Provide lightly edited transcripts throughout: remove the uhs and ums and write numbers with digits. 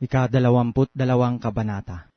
Ika-22 kabanata.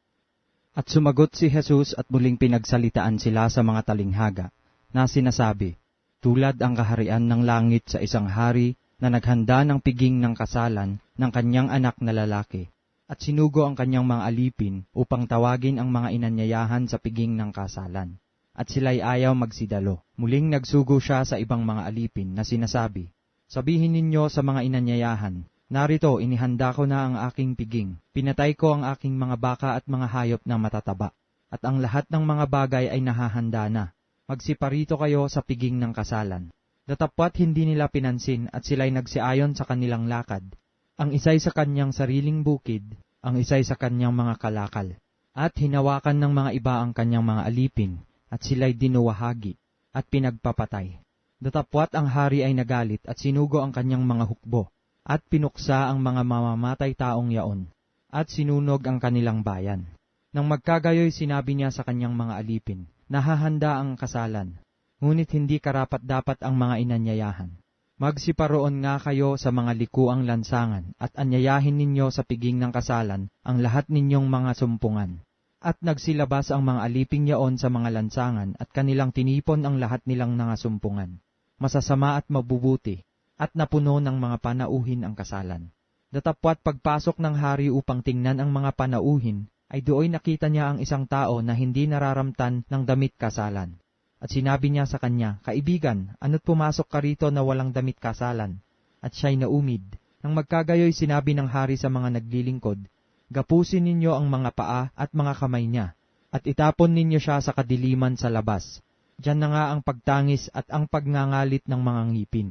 At sumagot si Jesus at muling pinagsalitaan sila sa mga talinghaga, na sinasabi, tulad ang kaharian ng langit sa isang hari na naghanda ng piging ng kasalan ng kanyang anak na lalaki, at sinugo ang kanyang mga alipin upang tawagin ang mga inanyayahan sa piging ng kasalan. At sila'y ayaw magsidalo. Muling nagsugo siya sa ibang mga alipin na sinasabi, sabihin ninyo sa mga inanyayahan, narito, inihanda ko na ang aking piging. Pinatay ko ang aking mga baka at mga hayop na matataba. At ang lahat ng mga bagay ay nahahanda na. Magsiparito kayo sa piging ng kasalan. Datapwat hindi nila pinansin at sila'y nagsiayon sa kanilang lakad. Ang isa'y sa kanyang sariling bukid, ang isa'y sa kanyang mga kalakal. At hinawakan ng mga iba ang kanyang mga alipin, at sila'y dinuwahagi, at pinagpapatay. Datapwat ang hari ay nagalit at sinugo ang kanyang mga hukbo. At pinuksa ang mga mamamatay taong yaon, at sinunog ang kanilang bayan. Nang magkagayoy sinabi niya sa kanyang mga alipin, nahahanda ang kasalan, ngunit hindi karapat-dapat ang mga inanyayahan. Magsiparoon nga kayo sa mga likuang lansangan, at anyayahin ninyo sa piging ng kasalan ang lahat ninyong mga sumpungan. At nagsilabas ang mga aliping yaon sa mga lansangan, at kanilang tinipon ang lahat nilang nangasumpungan. Masasama at mabubuti, at napuno ng mga panauhin ang kasalan. Datapwat pagpasok ng hari upang tingnan ang mga panauhin, ay do'y nakita niya ang isang tao na hindi nararamtan ng damit kasalan. At sinabi niya sa kanya, kaibigan, ano't pumasok ka rito na walang damit kasalan? At siya'y naumid. Nang magkagayoy sinabi ng hari sa mga naglilingkod, gapusin ninyo ang mga paa at mga kamay niya, at itapon ninyo siya sa kadiliman sa labas. Diyan na nga ang pagtangis at ang pagngangalit ng mga ngipin.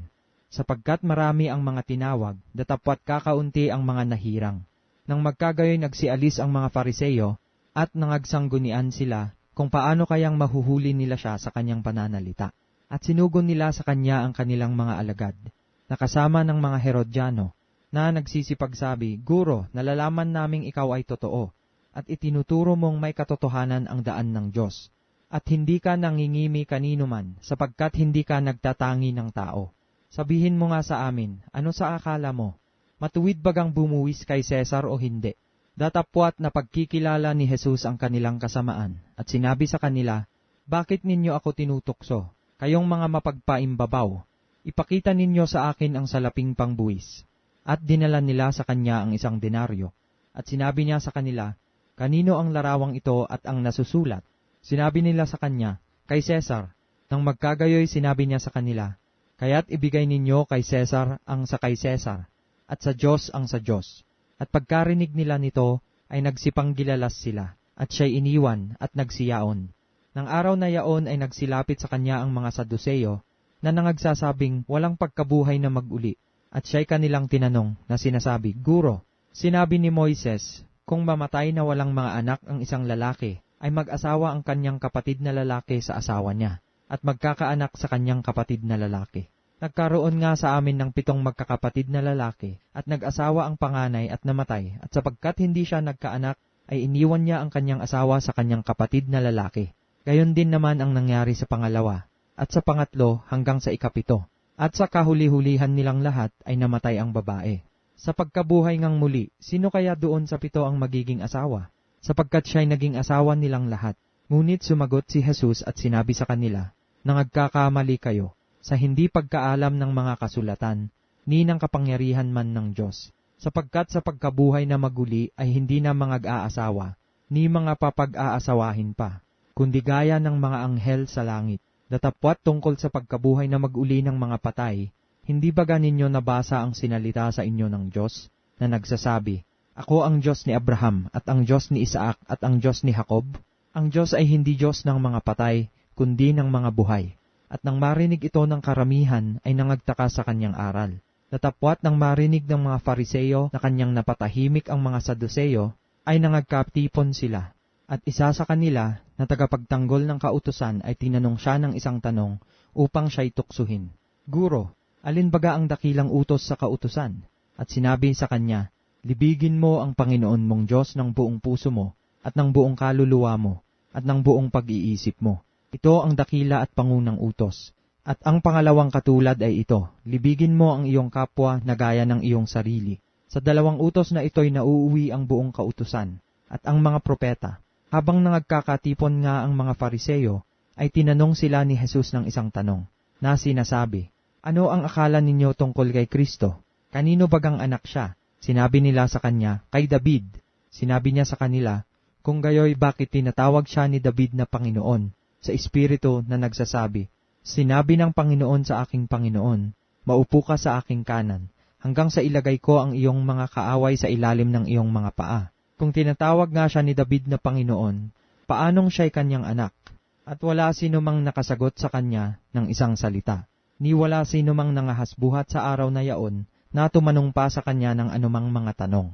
Sapagkat marami ang mga tinawag, datapwat kakaunti ang mga nahirang. Nang magkagayoy nagsialis ang mga Fariseyo, at nangagsangunian sila, kung paano kayang mahuhuli nila siya sa kanyang pananalita. At sinugon nila sa kanya ang kanilang mga alagad, nakasama ng mga Herodiano, na nagsisipagsabi, Guro, nalalaman naming ikaw ay totoo, at itinuturo mong may katotohanan ang daan ng Diyos, at hindi ka nangingimi kanino man, sapagkat hindi ka nagtatangi ng tao. Sabihin mo nga sa amin, ano sa akala mo? Matuwid bagang bumuwis kay Cesar o hindi? Datapwat na pagkikilala ni Jesus ang kanilang kasamaan, at sinabi sa kanila, bakit ninyo ako tinutokso? Kayong mga mapagpaimbabaw, ipakita ninyo sa akin ang salaping pangbuwis. At dinala nila sa kanya ang 1 denaryo. At sinabi niya sa kanila, kanino ang larawang ito at ang nasusulat? Sinabi nila sa kanya, kay Cesar. Nang magkagayoy sinabi niya sa kanila, kaya't ibigay ninyo kay Cesar ang sa kay Cesar, at sa Diyos ang sa Diyos. At pagkarinig nila nito, ay nagsipanggilalas sila, at siya'y iniwan at nagsiyaon. Nang araw na yaon ay nagsilapit sa kanya ang mga Saduseyo, na nangagsasabing walang pagkabuhay na mag-uli. At siya'y kanilang tinanong na sinasabi, Guro, sinabi ni Moises, kung mamatay na walang mga anak ang isang lalaki, ay mag-asawa ang kanyang kapatid na lalaki sa asawa niya, at magkakaanak sa kanyang kapatid na lalaki. Nagkaroon nga sa amin ng 7 magkakapatid na lalaki, at nag-asawa ang panganay at namatay, at sapagkat hindi siya nagkaanak, ay iniwan niya ang kanyang asawa sa kanyang kapatid na lalaki. Gayon din naman ang nangyari sa pangalawa, at sa pangatlo hanggang sa 7. At sa kahuli-hulihan nilang lahat ay namatay ang babae. Sa pagkabuhay ngang muli, sino kaya doon sa 7 ang magiging asawa? Sapagkat siya'y naging asawa nilang lahat. Ngunit sumagot si Jesus at sinabi sa kanila, nagkakamali kayo sa hindi pagkaalam ng mga kasulatan, ni ng kapangyarihan man ng Diyos. Sapagkat sa pagkabuhay na maguli ay hindi na mga aasawa, ni mga papag-aasawahin pa, kundi gaya ng mga anghel sa langit. Datapwat tungkol sa pagkabuhay na maguli ng mga patay, hindi ba ninyo nabasa ang sinalita sa inyo ng Diyos, na nagsasabi, ako ang Diyos ni Abraham, at ang Diyos ni Isaac, at ang Diyos ni Jacob? Ang Diyos ay hindi Diyos ng mga patay, kundi ng mga buhay. At nang marinig ito ng karamihan, ay nangagtaka sa kanyang aral. Datapwat nang marinig ng mga Fariseyo na kanyang napatahimik ang mga Saduseyo, ay nangagkatipon sila. At isa sa kanila, na tagapagtanggol ng kautusan, ay tinanong siya ng isang tanong, upang siya'y tuksuhin. Guro, alin baga ang dakilang utos sa kautusan? At sinabi sa kanya, libigin mo ang Panginoon mong Diyos ng buong puso mo, at ng buong kaluluwa mo, at ng buong pag-iisip mo. Ito ang dakila at pangunang utos. At ang pangalawang katulad ay ito, libigin mo ang iyong kapwa na gaya ng iyong sarili. Sa 2 utos na ito'y nauuwi ang buong kautusan, at ang mga propeta. Habang nagkakatipon nga ang mga Fariseyo, ay tinanong sila ni Jesus ng isang tanong, na sinasabi, "Ano ang akala ninyo tungkol kay Kristo? Kanino bagang anak siya?" Sinabi nila sa kanya, "Kay David." Sinabi niya sa kanila, "Kung gayoy bakit tinatawag siya ni David na Panginoon?" Sa Espiritu na nagsasabi, "Sinabi ng Panginoon sa aking Panginoon, maupo ka sa aking kanan, hanggang sa ilagay ko ang iyong mga kaaway sa ilalim ng iyong mga paa." Kung tinatawag nga siya ni David na Panginoon, paanong siya'y kanyang anak? At wala sino mang nakasagot sa kanya ng isang salita, ni wala sino mang nangahasbuhat sa araw na yaon na tumanong pa sa kanya ng anumang mga tanong.